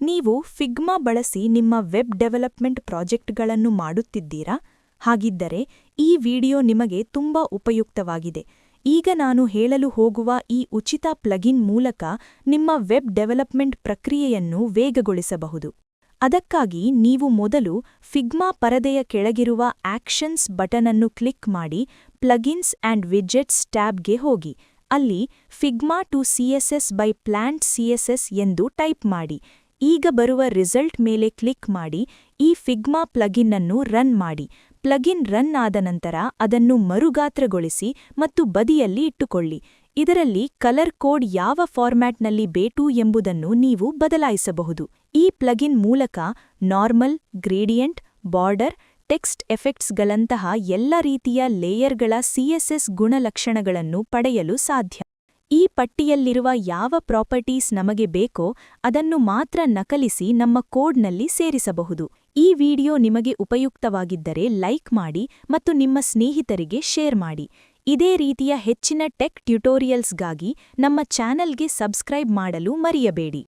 ನೀವು ಫಿಗ್ಮಾ ಬಳಸಿ ನಿಮ್ಮ ವೆಬ್ ಡೆವಲಪ್ಮೆಂಟ್ ಪ್ರಾಜೆಕ್ಟ್ಗಳನ್ನು ಮಾಡುತ್ತಿದ್ದೀರಾ? ಹಾಗಿದ್ದರೆ ಈ ವಿಡಿಯೋ ನಿಮಗೆ ತುಂಬಾ ಉಪಯುಕ್ತವಾಗಿದೆ. ಈಗ ನಾನು ಹೇಳಲು ಹೋಗುವ ಈ ಉಚಿತ ಪ್ಲಗಿನ್ ಮೂಲಕ ನಿಮ್ಮ ವೆಬ್ ಡೆವಲಪ್ಮೆಂಟ್ ಪ್ರಕ್ರಿಯೆಯನ್ನು ವೇಗಗೊಳಿಸಬಹುದು. ಅದಕ್ಕಾಗಿ ನೀವು ಮೊದಲು ಫಿಗ್ಮಾ ಪರದೆಯ ಕೆಳಗಿರುವ ಆಕ್ಷನ್ಸ್ ಬಟನ್ ಅನ್ನು ಕ್ಲಿಕ್ ಮಾಡಿ ಪ್ಲಗಿನ್ಸ್ ಆಂಡ್ ವಿಡ್ಜೆಟ್ಸ್ ಟ್ಯಾಬ್ಗೆ ಹೋಗಿ. ಅಲ್ಲಿ Figma to CSS by plant CSS ಎಂದು ಟೈಪ್ ಮಾಡಿ. ಈಗ ಬರುವ ರಿಸಲ್ಟ್ ಮೇಲೆ ಕ್ಲಿಕ್ ಮಾಡಿ ಈ ಫಿಗ್ಮಾ ಪ್ಲಗಿನ್ ಅನ್ನು ರನ್ ಮಾಡಿ. ಪ್ಲಗಿನ್ ರನ್ ಆದ ನಂತರ ಅದನ್ನು ಮರುಗಾತ್ರಗೊಳಿಸಿ ಮತ್ತು ಬದಿಯಲ್ಲಿ ಇಟ್ಟುಕೊಳ್ಳಿ. ಇದರಲ್ಲಿ ಕಲರ್ ಕೋಡ್ ಯಾವ ಫಾರ್ಮ್ಯಾಟ್ನಲ್ಲಿ ಬೇಕು ಎಂಬುದನ್ನು ನೀವು ಬದಲಾಯಿಸಬಹುದು. ಈ ಪ್ಲಗಿನ್ ಮೂಲಕ ನಾರ್ಮಲ್, ಗ್ರೇಡಿಯಂಟ್, ಬಾರ್ಡರ್, ಟೆಕ್ಸ್ಟ್ ಎಫೆಕ್ಟ್ಸ್ಗಳಂತಹ ಎಲ್ಲ ರೀತಿಯ ಲೇಯರ್ಗಳ ಸಿಎಸ್ಎಸ್ ಗುಣಲಕ್ಷಣಗಳನ್ನು ಪಡೆಯಲು ಸಾಧ್ಯ. ಈ ಪಟ್ಟಿಯಲ್ಲಿರುವ ಯಾವ ಪ್ರಾಪರ್ಟೀಸ್ ನಮಗೆ ಬೇಕೋ ಅದನ್ನು ಮಾತ್ರ ನಕಲಿಸಿ ನಮ್ಮ ಕೋಡ್ನಲ್ಲಿ ಸೇರಿಸಬಹುದು. ಈ ವಿಡಿಯೋ ನಿಮಗೆ ಉಪಯುಕ್ತವಾಗಿದ್ದರೆ ಲೈಕ್ ಮಾಡಿ ಮತ್ತು ನಿಮ್ಮ ಸ್ನೇಹಿತರಿಗೆ ಶೇರ್ ಮಾಡಿ. ಇದೇ ರೀತಿಯ ಹೆಚ್ಚಿನ ಟೆಕ್ ಟ್ಯುಟೋರಿಯಲ್ಸ್ಗಾಗಿ ನಮ್ಮ ಚಾನೆಲ್ಗೆ ಸಬ್ಸ್ಕ್ರೈಬ್ ಮಾಡಲು ಮರೆಯಬೇಡಿ.